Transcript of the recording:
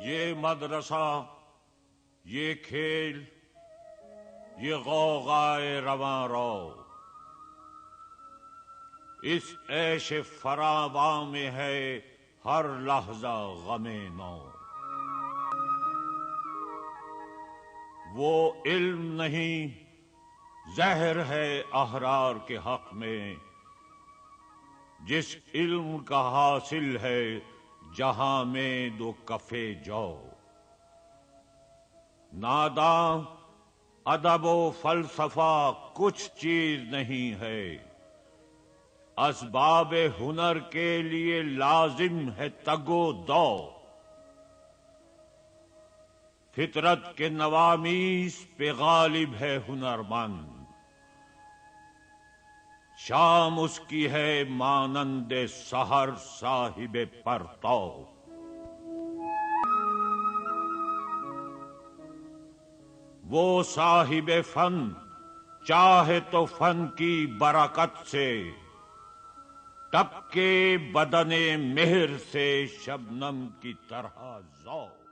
یہ مدرسہ، یہ کھیل، یہ غوغائے رواں رو، اس عیش فراواں میں ہے ہر لحظہ غم نو۔ وہ علم نہیں، زہر ہے احرار کے حق میں، جس علم کا حاصل ہے جہاں میں دو کفے جو۔ ناداں ادب و فلسفہ کچھ چیز نہیں ہے، اسباب ہنر کے لیے لازم ہے تگ و دو۔ فطرت کے نوامیس پہ غالب ہے ہنرمند، شام اس کی ہے مانند سحر صاحب پرتو۔ وہ صاحب فن چاہے تو فن کی برکت سے، ٹپکے بدن مہر سے شبنم کی طرح ذوق۔